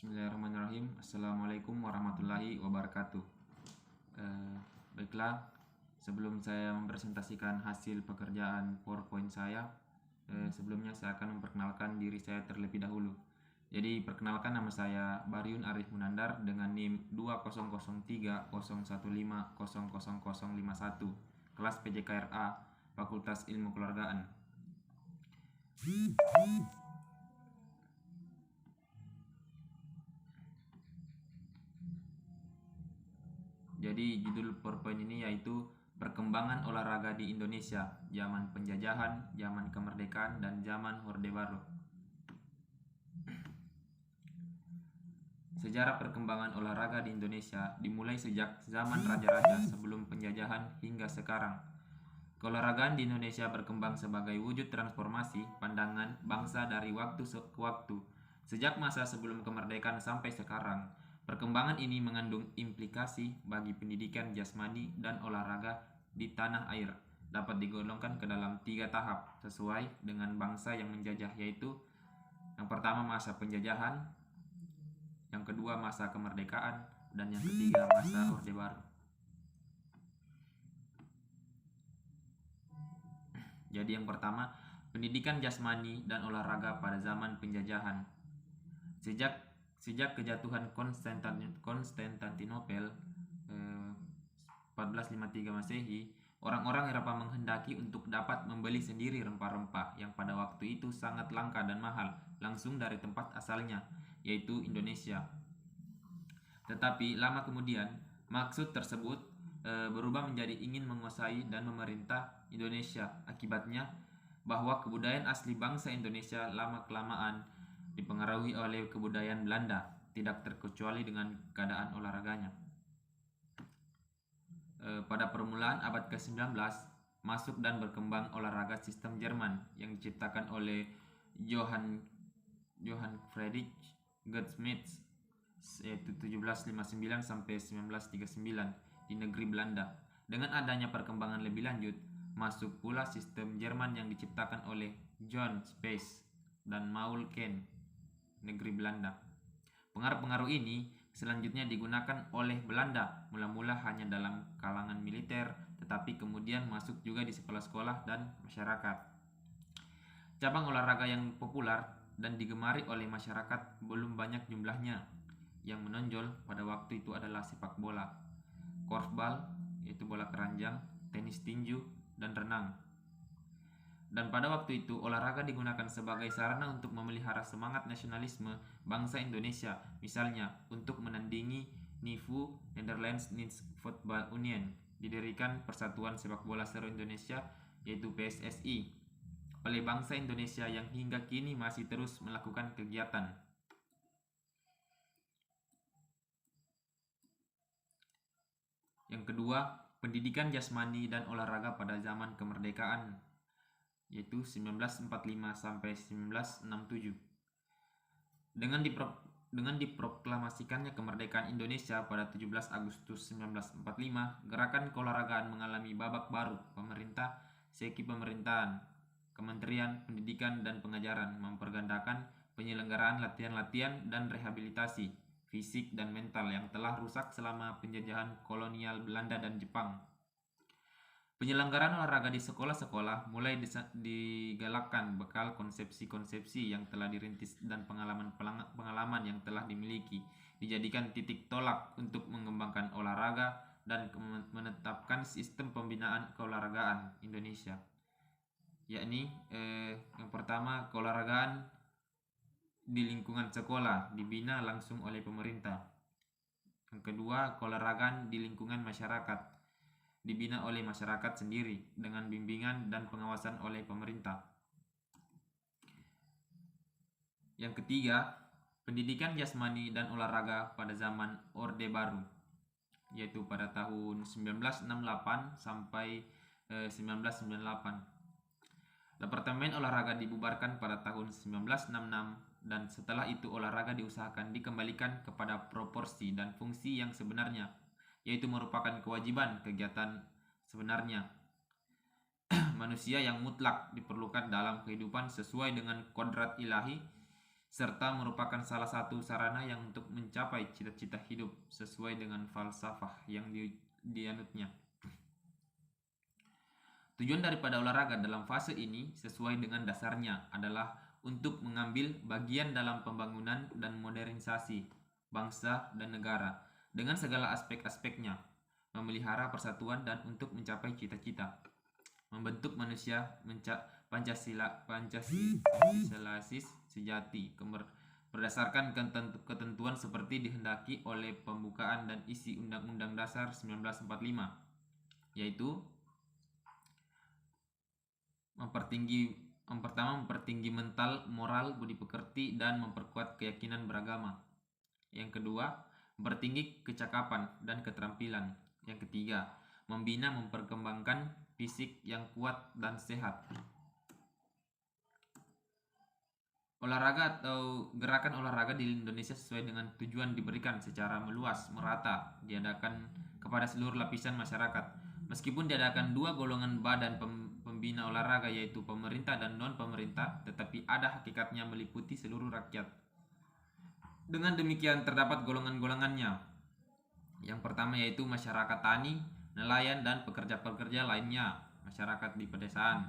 Bismillahirrahmanirrahim. Assalamualaikum warahmatullahi wabarakatuh. Baiklah, sebelum saya mempresentasikan hasil pekerjaan PowerPoint saya, sebelumnya saya akan memperkenalkan diri saya terlebih dahulu. Jadi perkenalkan, nama saya Baryun Arif Munandar dengan NIM 200301500051, kelas PJKRA, Fakultas Ilmu Keluargaan. Jadi judul PowerPoint ini yaitu perkembangan olahraga di Indonesia, zaman penjajahan, zaman kemerdekaan, dan zaman Orde Baru. Sejarah perkembangan olahraga di Indonesia dimulai sejak zaman raja-raja sebelum penjajahan hingga sekarang. Keolahragaan di Indonesia berkembang sebagai wujud transformasi pandangan bangsa dari waktu ke waktu, sejak masa sebelum kemerdekaan sampai sekarang. Perkembangan ini mengandung implikasi bagi pendidikan jasmani dan olahraga di tanah air. Dapat digolongkan ke dalam 3 tahap sesuai dengan bangsa yang menjajah, yaitu yang pertama masa penjajahan, yang kedua masa kemerdekaan, dan yang ketiga masa Orde Baru. Jadi yang pertama, pendidikan jasmani dan olahraga pada zaman penjajahan. Sejak kejatuhan Konstantinopel 1453 Masehi, orang-orang Eropa menghendaki untuk dapat membeli sendiri rempah-rempah yang pada waktu itu sangat langka dan mahal langsung dari tempat asalnya, yaitu Indonesia. Tetapi lama kemudian, maksud tersebut berubah menjadi ingin menguasai dan memerintah Indonesia. Akibatnya, bahwa kebudayaan asli bangsa Indonesia lama-kelamaan dipengaruhi oleh kebudayaan Belanda, tidak terkecuali dengan keadaan olahraganya. Pada permulaan abad ke-19, masuk dan berkembang olahraga sistem Jerman yang diciptakan oleh Johann Friedrich Goldsmith, yaitu 1759 sampai 1939 di negeri Belanda. Dengan adanya perkembangan lebih lanjut, masuk pula sistem Jerman yang diciptakan oleh John Spies dan Maul Ken, negeri Belanda. Pengaruh-pengaruh ini selanjutnya digunakan oleh Belanda, mula-mula hanya dalam kalangan militer, tetapi kemudian masuk juga di sekolah-sekolah dan masyarakat. Cabang olahraga yang populer dan digemari oleh masyarakat belum banyak jumlahnya. Yang menonjol pada waktu itu adalah sepak bola, korfbal, yaitu bola keranjang, tenis tinju, dan renang. Dan pada waktu itu olahraga digunakan sebagai sarana untuk memelihara semangat nasionalisme bangsa Indonesia, misalnya untuk menandingi NIFU, Netherlands Niets Football Union, didirikan Persatuan Sepak Bola Seluruh Indonesia, yaitu PSSI, oleh bangsa Indonesia yang hingga kini masih terus melakukan kegiatan. Yang kedua, pendidikan jasmani dan olahraga pada zaman kemerdekaan, yaitu 1945 sampai 1967. Dengan diproklamasikannya kemerdekaan Indonesia pada 17 Agustus 1945, gerakan keolahragaan mengalami babak baru. Pemerintah, segi pemerintahan, Kementerian Pendidikan dan Pengajaran mempergandakan penyelenggaraan latihan-latihan dan rehabilitasi fisik dan mental yang telah rusak selama penjajahan kolonial Belanda dan Jepang. Penyelenggaraan olahraga di sekolah-sekolah mulai digalakkan bekal konsepsi-konsepsi yang telah dirintis dan pengalaman yang telah dimiliki, dijadikan titik tolak untuk mengembangkan olahraga dan menetapkan sistem pembinaan keolahragaan Indonesia. Yakni yang pertama, keolahragaan di lingkungan sekolah dibina langsung oleh pemerintah. Yang kedua, keolahragaan di lingkungan masyarakat dibina oleh masyarakat sendiri dengan bimbingan dan pengawasan oleh pemerintah. Yang ketiga, pendidikan jasmani dan olahraga pada zaman Orde Baru, yaitu pada tahun 1968 sampai 1998. Departemen olahraga dibubarkan pada tahun 1966 dan setelah itu olahraga diusahakan dikembalikan kepada proporsi dan fungsi yang sebenarnya, yaitu merupakan kewajiban kegiatan sebenarnya manusia yang mutlak diperlukan dalam kehidupan sesuai dengan kodrat ilahi serta merupakan salah satu sarana yang untuk mencapai cita-cita hidup sesuai dengan falsafah yang dianutnya. Tujuan daripada olahraga dalam fase ini sesuai dengan dasarnya adalah untuk mengambil bagian dalam pembangunan dan modernisasi bangsa dan negara dengan segala aspek-aspeknya, memelihara persatuan dan untuk mencapai cita-cita, membentuk manusia Pancasilasis sejati berdasarkan ketentuan seperti dihendaki oleh pembukaan dan isi Undang-Undang Dasar 1945, yaitu mempertinggi mental, moral, budi pekerti, dan memperkuat keyakinan beragama. Yang kedua, mempertinggi kecakapan dan keterampilan. Yang ketiga, membina memperkembangkan fisik yang kuat dan sehat. Olahraga atau gerakan olahraga di Indonesia sesuai dengan tujuan diberikan secara meluas, merata, diadakan kepada seluruh lapisan masyarakat. Meskipun diadakan dua golongan badan pembina olahraga yaitu pemerintah dan non-pemerintah, tetapi ada hakikatnya meliputi seluruh rakyat. Dengan demikian terdapat golongan-golongannya. Yang pertama yaitu masyarakat tani, nelayan, dan pekerja-pekerja lainnya, masyarakat di pedesaan.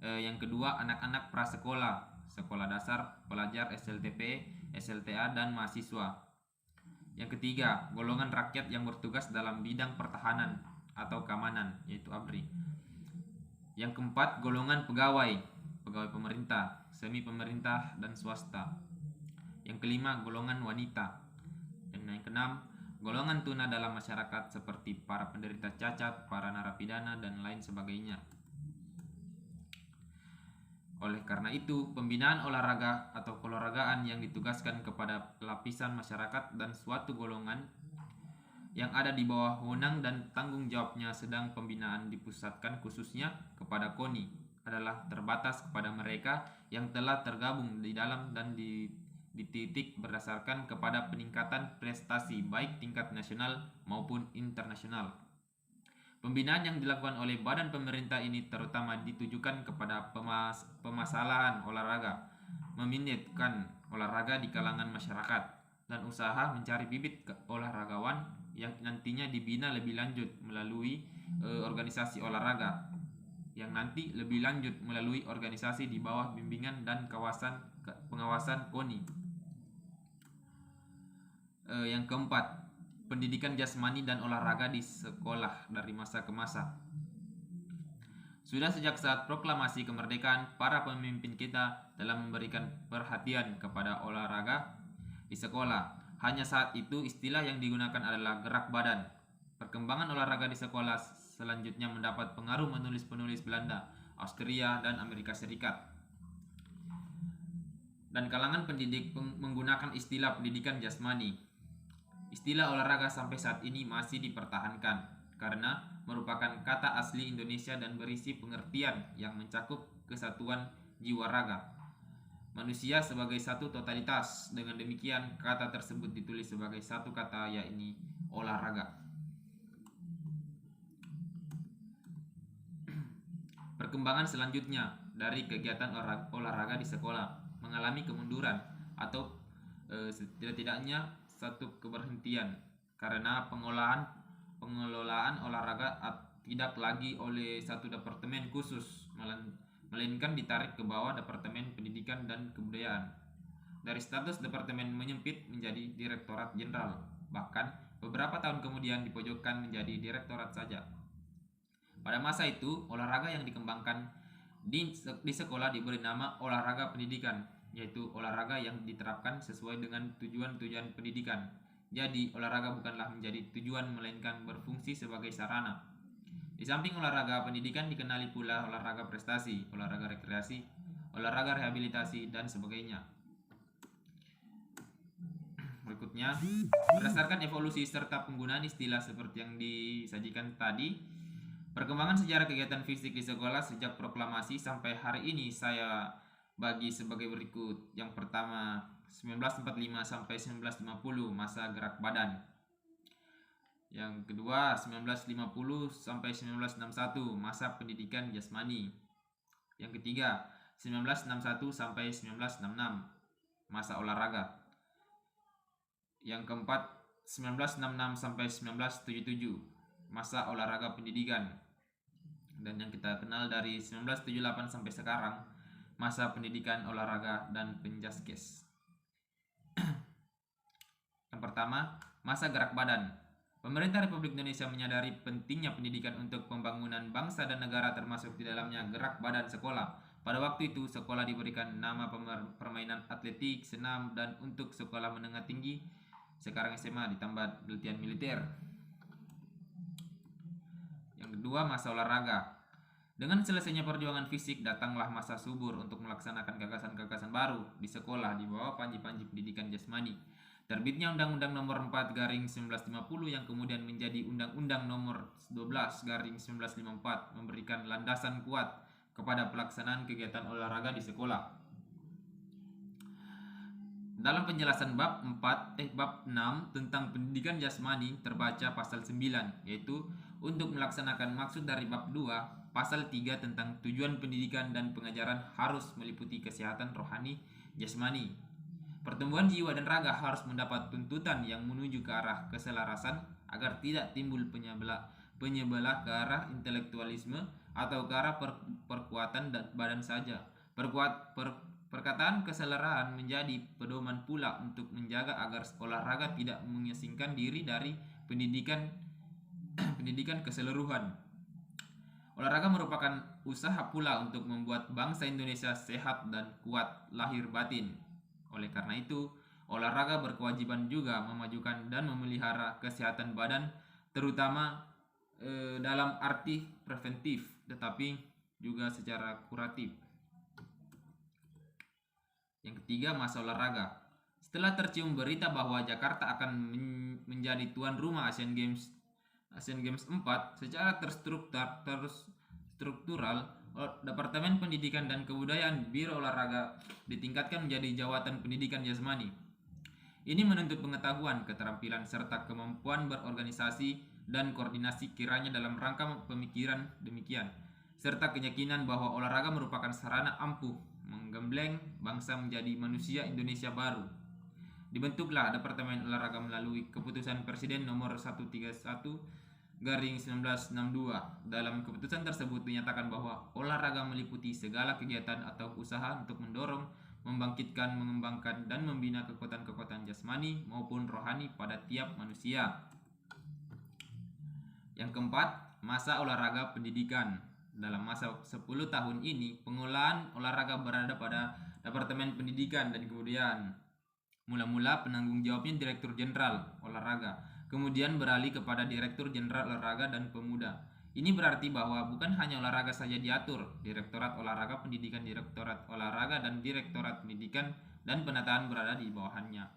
Yang kedua, anak-anak prasekolah, sekolah dasar, pelajar SLTP, SLTA, dan mahasiswa. Yang ketiga, golongan rakyat yang bertugas dalam bidang pertahanan atau keamanan, yaitu ABRI. Yang keempat, golongan pegawai, pegawai pemerintah, semi pemerintah, dan swasta. Yang kelima, golongan wanita. Dan yang keenam, golongan tuna dalam masyarakat seperti para penderita cacat, para narapidana, dan lain sebagainya. Oleh karena itu, pembinaan olahraga atau keolahragaan yang ditugaskan kepada lapisan masyarakat dan suatu golongan yang ada di bawah wewenang dan tanggung jawabnya, sedang pembinaan dipusatkan khususnya kepada KONI, adalah terbatas kepada mereka yang telah tergabung di dalam dan dititik berdasarkan kepada peningkatan prestasi baik tingkat nasional maupun internasional. Pembinaan yang dilakukan oleh badan pemerintah ini terutama ditujukan kepada pemasalahan olahraga, meminatkan olahraga di kalangan masyarakat, dan usaha mencari bibit olahragawan yang nantinya dibina lebih lanjut melalui organisasi olahraga, yang nanti lebih lanjut melalui organisasi di bawah bimbingan dan pengawasan KONI. Yang keempat, pendidikan jasmani dan olahraga di sekolah dari masa ke masa. Sudah sejak saat proklamasi kemerdekaan, para pemimpin kita telah memberikan perhatian kepada olahraga di sekolah. Hanya saat itu istilah yang digunakan adalah gerak badan. Perkembangan olahraga di sekolah selanjutnya mendapat pengaruh penulis-penulis Belanda, Austria, dan Amerika Serikat. Dan kalangan pendidik menggunakan istilah pendidikan jasmani. Istilah olahraga sampai saat ini masih dipertahankan karena merupakan kata asli Indonesia dan berisi pengertian yang mencakup kesatuan jiwa raga manusia sebagai satu totalitas. Dengan demikian, kata tersebut ditulis sebagai satu kata, yakni olahraga. Perkembangan selanjutnya dari kegiatan olahraga di sekolah mengalami kemunduran atau setidak-tidaknya satu keberhentian karena pengelolaan olahraga tidak lagi oleh satu departemen khusus, melainkan ditarik ke bawah Departemen Pendidikan dan Kebudayaan. Dari status departemen menyempit menjadi Direktorat Jenderal, bahkan beberapa tahun kemudian dipojokkan menjadi direktorat saja. Pada masa itu, olahraga yang dikembangkan di sekolah diberi nama olahraga pendidikan, yaitu olahraga yang diterapkan sesuai dengan tujuan-tujuan pendidikan. Jadi, olahraga bukanlah menjadi tujuan melainkan berfungsi sebagai sarana. Di samping olahraga pendidikan dikenali pula olahraga prestasi, olahraga rekreasi, olahraga rehabilitasi, dan sebagainya. Berikutnya, berdasarkan evolusi serta penggunaan istilah seperti yang disajikan tadi, perkembangan sejarah kegiatan fisik di sekolah sejak proklamasi sampai hari ini saya bagi sebagai berikut. Yang pertama, 1945 sampai 1950, masa gerak badan. Yang kedua, 1950 sampai 1961, masa pendidikan jasmani. Yang ketiga, 1961 sampai 1966, masa olahraga. Yang keempat, 1966 sampai 1977, masa olahraga pendidikan. Dan yang kita kenal dari 1978 sampai sekarang, masa pendidikan olahraga dan penjaskes. Yang pertama, masa gerak badan. Pemerintah Republik Indonesia menyadari pentingnya pendidikan untuk pembangunan bangsa dan negara, termasuk di dalamnya gerak badan sekolah. Pada waktu itu, sekolah diberikan nama permainan atletik, senam, dan untuk sekolah menengah tinggi, sekarang SMA, ditambah latihan militer. Yang kedua, masa olahraga. Dengan selesainya perjuangan fisik, datanglah masa subur untuk melaksanakan gagasan-gagasan baru di sekolah di bawah panji-panji pendidikan jasmani. Terbitnya Undang-Undang Nomor 4/1950 yang kemudian menjadi Undang-Undang Nomor 12/1954 memberikan landasan kuat kepada pelaksanaan kegiatan olahraga di sekolah. Dalam penjelasan bab 6 tentang pendidikan jasmani terbaca pasal 9, yaitu untuk melaksanakan maksud dari bab 2, pasal 3 tentang tujuan pendidikan dan pengajaran harus meliputi kesehatan rohani jasmani. Pertumbuhan jiwa dan raga harus mendapat tuntutan yang menuju ke arah keselarasan agar tidak timbul penyebelah ke arah intelektualisme atau ke arah perkuatan badan saja. Perkataan keselaraan menjadi pedoman pula untuk menjaga agar olahraga tidak mengasingkan diri dari pendidikan keseluruhan. Olahraga merupakan usaha pula untuk membuat bangsa Indonesia sehat dan kuat lahir batin. Oleh karena itu, olahraga berkewajiban juga memajukan dan memelihara kesehatan badan, terutama dalam arti preventif, tetapi juga secara kuratif. Yang ketiga, masa olahraga. Setelah tercium berita bahwa Jakarta akan menjadi tuan rumah Asian Games 4, secara terstruktural, Departemen Pendidikan dan Kebudayaan Biro Olahraga ditingkatkan menjadi Jawatan Pendidikan Jasmani. Ini menuntut pengetahuan, keterampilan, serta kemampuan berorganisasi dan koordinasi kiranya dalam rangka pemikiran demikian, serta keyakinan bahwa olahraga merupakan sarana ampuh menggembleng bangsa menjadi manusia Indonesia baru. Dibentuklah Departemen Olahraga melalui Keputusan Presiden Nomor 131/1962. Dalam keputusan tersebut dinyatakan bahwa olahraga meliputi segala kegiatan atau usaha untuk mendorong, membangkitkan, mengembangkan, dan membina kekuatan-kekuatan jasmani maupun rohani pada tiap manusia. Yang keempat, masa olahraga pendidikan. Dalam masa 10 tahun ini, pengelolaan olahraga berada pada Departemen Pendidikan dan Kebudayaan. Mula-mula penanggung jawabnya Direktur Jenderal Olahraga, kemudian beralih kepada Direktur Jenderal Olahraga dan Pemuda. Ini berarti bahwa bukan hanya olahraga saja diatur, Direktorat Olahraga Pendidikan, Direktorat Olahraga, dan Direktorat Pendidikan dan Penataan berada di bawahannya.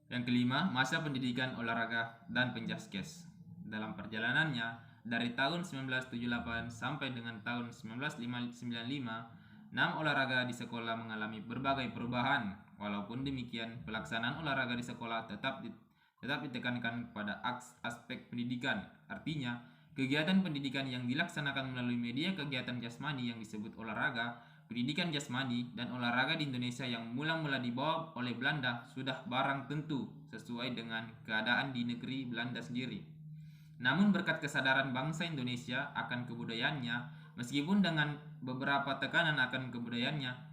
Yang kelima, masa pendidikan olahraga dan penjaskes. Dalam perjalanannya dari tahun 1978 sampai dengan tahun 1995, 6 olahraga di sekolah mengalami berbagai perubahan. Walaupun demikian, pelaksanaan olahraga di sekolah tetap ditekankan pada aspek pendidikan. Artinya, kegiatan pendidikan yang dilaksanakan melalui media kegiatan jasmani yang disebut olahraga, pendidikan jasmani, dan olahraga di Indonesia yang mula-mula dibawa oleh Belanda sudah barang tentu sesuai dengan keadaan di negeri Belanda sendiri. Namun berkat kesadaran bangsa Indonesia akan kebudayaannya, meskipun dengan beberapa tekanan akan kebudayaannya,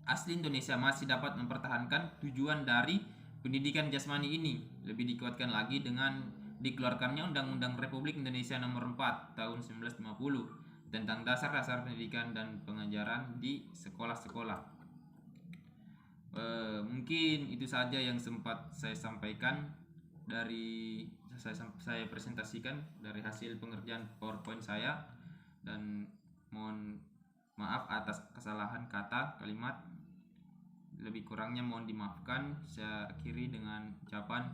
asli Indonesia masih dapat mempertahankan tujuan dari pendidikan jasmani ini. Lebih dikuatkan lagi dengan dikeluarkannya Undang-Undang Republik Indonesia Nomor 4 tahun 1950 tentang dasar-dasar pendidikan dan pengajaran di sekolah-sekolah. Mungkin itu saja yang sempat saya sampaikan dari saya presentasikan dari hasil pengerjaan PowerPoint saya, dan mohon maaf atas kesalahan kata kalimat, lebih kurangnya mohon dimaafkan. Saya akhiri dengan ucapan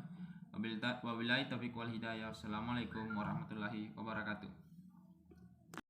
wabillahi taufiq wal hidayah. Wassalamualaikum warahmatullahi wabarakatuh.